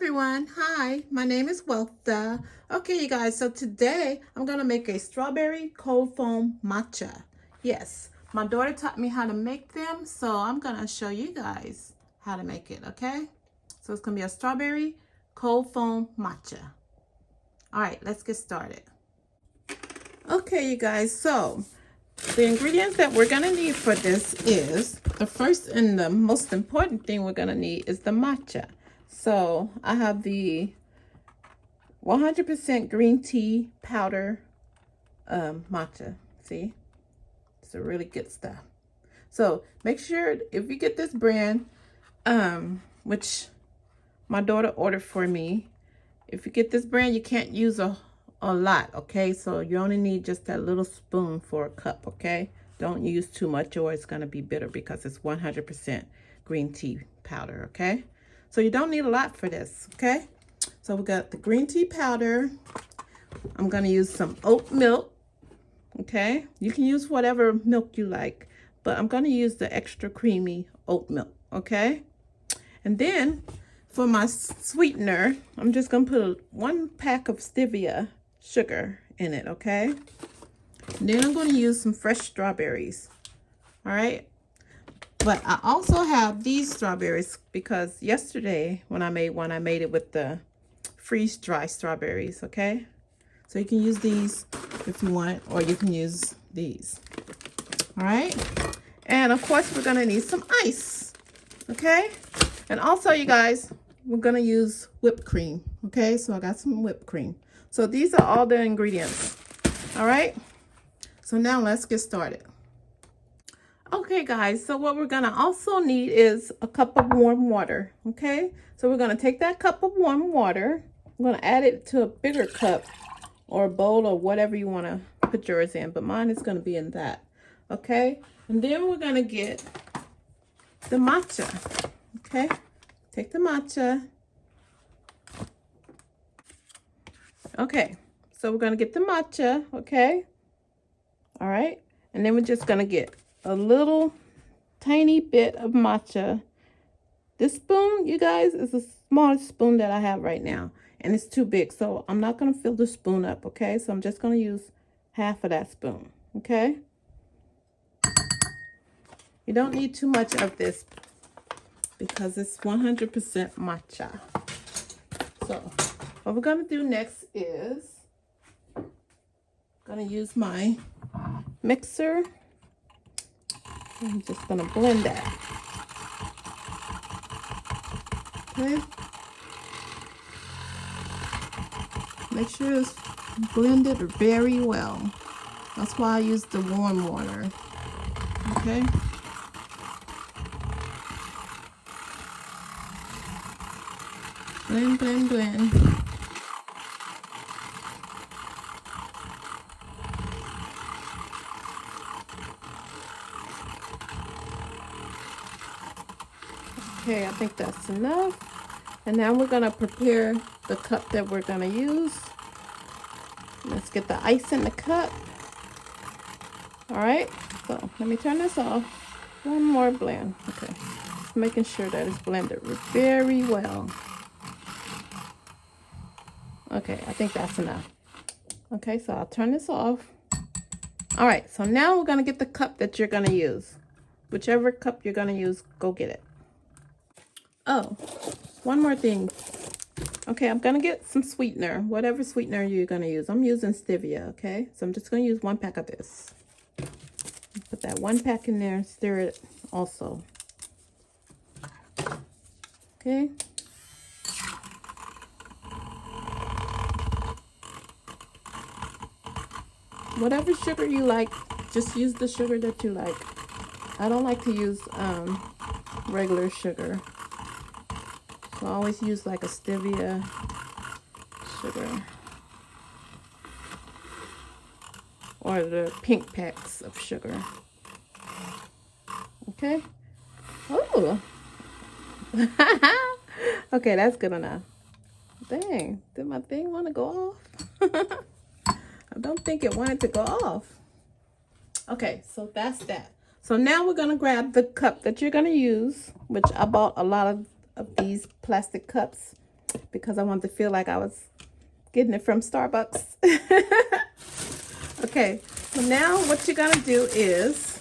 everyone. Hi, my name is Weltha. Okay, you guys, so today I'm going to make a strawberry cold foam matcha. Yes, my daughter taught me how to make them, so I'm going to show you guys how to make it, okay? So it's going to be a strawberry cold foam matcha. All right, let's get started. Okay, you guys, so the ingredients that we're going to need for this is, the first and the most important thing we're going to need is the matcha. So I have the 100% green tea powder matcha. See, it's a really good stuff. So make sure if you get this brand, which my daughter ordered for me, if you get this brand, you can't use a lot, okay? So you only need just that little spoon for a cup, okay? Don't use too much or it's going to be bitter because it's 100% green tea powder, okay? So you don't need a lot for this, okay? So we got the green tea powder. I'm going to use some oat milk, okay? You can use whatever milk you like, but I'm going to use the extra creamy oat milk, okay? And then for my sweetener, I'm just going to put 1 pack of stevia sugar in it, okay? And then I'm going to use some fresh strawberries, all right? But I also have these strawberries because yesterday when I made one, I made it with the freeze-dry strawberries, okay? So you can use these if you want, or you can use these, all right? And of course, we're gonna need some ice, okay? And also, you guys, we're gonna use whipped cream, okay? So I got some whipped cream. So these are all the ingredients, all right? So now let's get started. Okay, guys, so what we're going to also need is a cup of warm water, okay? So we're going to take that cup of warm water. I'm going to add it to a bigger cup or a bowl or whatever you want to put yours in, but mine is going to be in that, okay? And then we're going to get the matcha, okay? Take the matcha. Okay, so we're going to get the matcha, okay? All right, and then we're just going to get a little tiny bit of matcha. This spoon, you guys, is the smallest spoon that I have right now, and it's too big, so I'm not going to fill the spoon up, okay? So I'm just going to use half of that spoon, okay? You don't need too much of this because it's 100% matcha. So what we're going to do next is going to use my mixer. I'm just going to blend that. Okay. Make sure it's blended very well. That's why I use the warm water. Okay. Blend, blend, blend. Okay, I think that's enough. And now we're going to prepare the cup that we're going to use. Let's get the ice in the cup. All right, so let me turn this off. One more blend. Okay, just making sure that it's blended very well. Okay, I think that's enough. Okay, so I'll turn this off. All right, so now we're going to get the cup that you're going to use. Whichever cup you're going to use, go get it. Oh, one more thing. Okay, I'm going to get some sweetener, whatever sweetener you're going to use. I'm using stevia, okay? So I'm just going to use 1 pack of this. Put that 1 pack in there, stir it also. Okay. Whatever sugar you like, just use the sugar that you like. I don't like to use regular sugar. So I always use like a stevia sugar. Or the pink packs of sugar. Okay. Oh. Okay, that's good enough. Dang, did my thing want to go off? I don't think it wanted to go off. Okay, so that's that. So now we're going to grab the cup that you're going to use, which I bought a lot of these plastic cups. because I wanted to feel like I was getting it from Starbucks. Okay, so now what you're gonna do is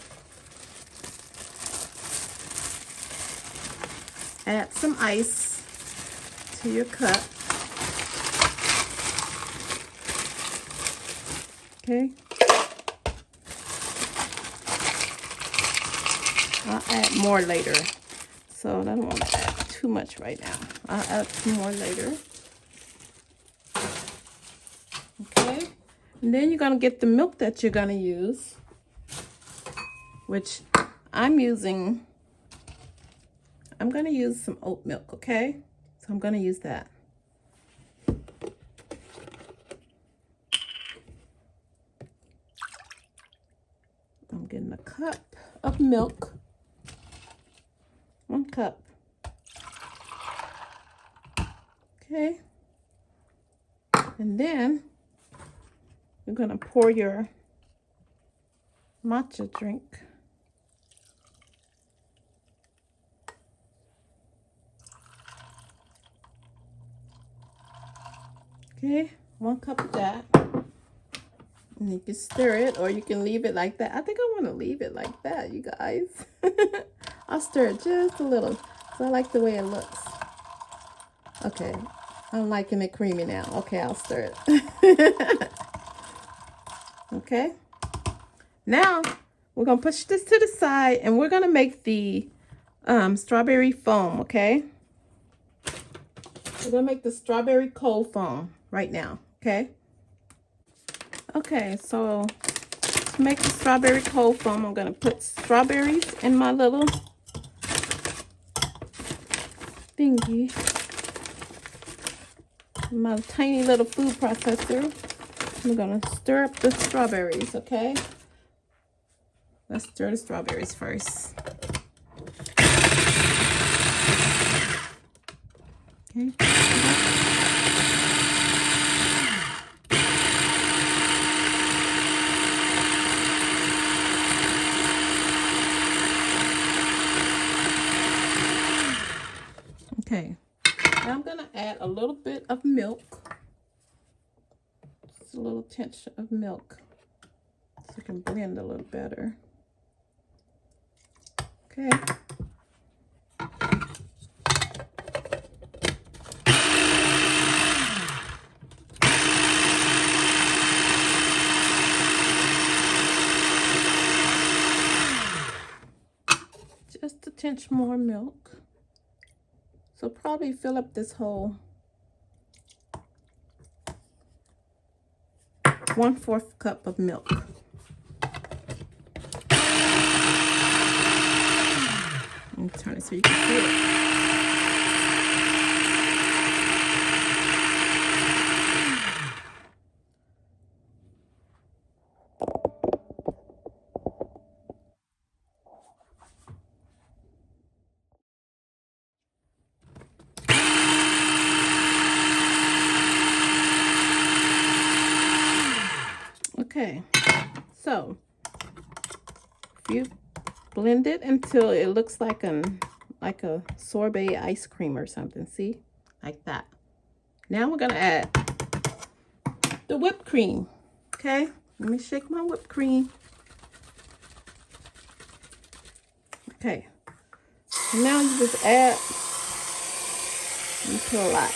add some ice to your cup. Okay. I'll add more later. So I don't want to add too much right now. I'll add some more later. Okay. And then you're going to get the milk that you're going to use, which I'm going to use some oat milk, okay? So I'm going to use that. I'm getting a cup of milk. 1 cup. Okay. And then you're going to pour your matcha drink. Okay, 1 cup of that. And you can stir it or you can leave it like that. I think I want to leave it like that, you guys. I'll stir it just a little. So I like the way it looks. Okay, I'm liking it creamy now. Okay, I'll stir it. Okay. Now, we're going to push this to the side and we're going to make the strawberry foam, okay? We're going to make the strawberry cold foam right now, okay? Okay, so to make the strawberry cold foam, I'm going to put strawberries in my little thingy, my tiny little food processor. I'm going to stir up the strawberries, okay? Let's stir the strawberries first. Okay. Okay, now I'm going to add a little bit of milk, just a little tinge of milk, so you can blend a little better. Okay. Just a tinge more milk. So probably fill up this whole 1/4 cup of milk. Let me turn it so you can see it. Okay, so if you blend it until it looks like a sorbet ice cream or something, see, like that. Now we're gonna add the whipped cream. Okay, let me shake my whipped cream. Okay, now you just add. You put a lot.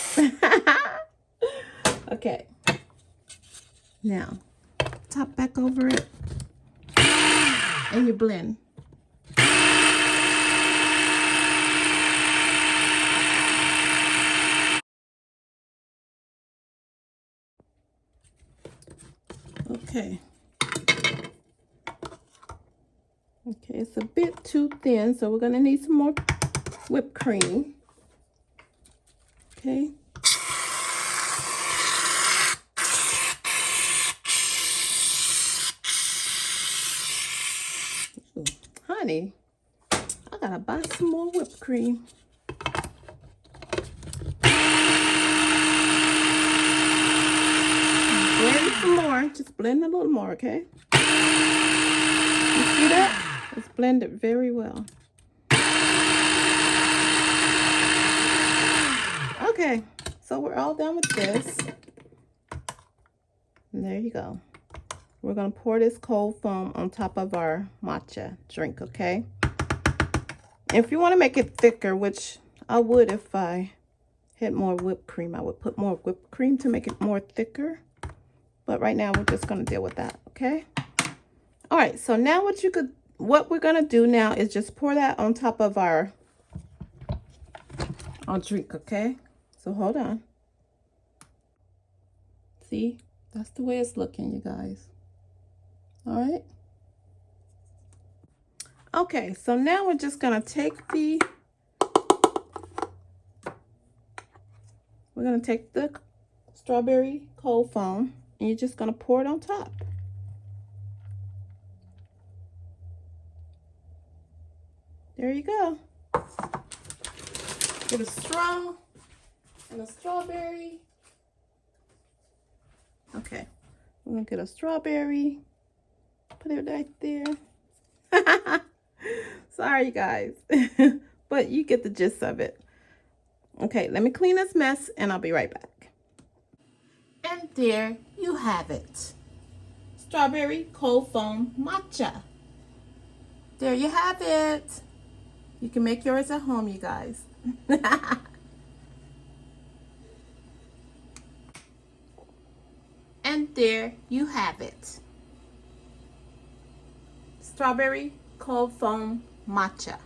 Okay, now top back over it and you blend. Okay. Okay, it's a bit too thin, so we're gonna need some more whipped cream. Okay. Honey, I gotta buy some more whipped cream. Blend some more, just blend a little more, okay? You see that? It's blended very well. Okay, So we're all done with this. And there you go. We're going to pour this cold foam on top of our matcha drink, okay? If you want to make it thicker, which I would if I had more whipped cream, I would put more whipped cream to make it more thicker. But right now, we're just going to deal with that, okay? All right, so now what we're going to do now is just pour that on top of our drink, okay? So hold on. See, that's the way it's looking, you guys. All right. Okay, so now we're just going to take the strawberry cold foam, and you're just going to pour it on top. There you go. Get a straw and a strawberry. Okay, we're going to get a strawberry. Put it right there. Sorry, guys. But you get the gist of it. Okay, let me clean this mess and I'll be right back. And there you have it. Strawberry cold foam matcha. There you have it. You can make yours at home, you guys. And there you have it. Strawberry cold foam matcha.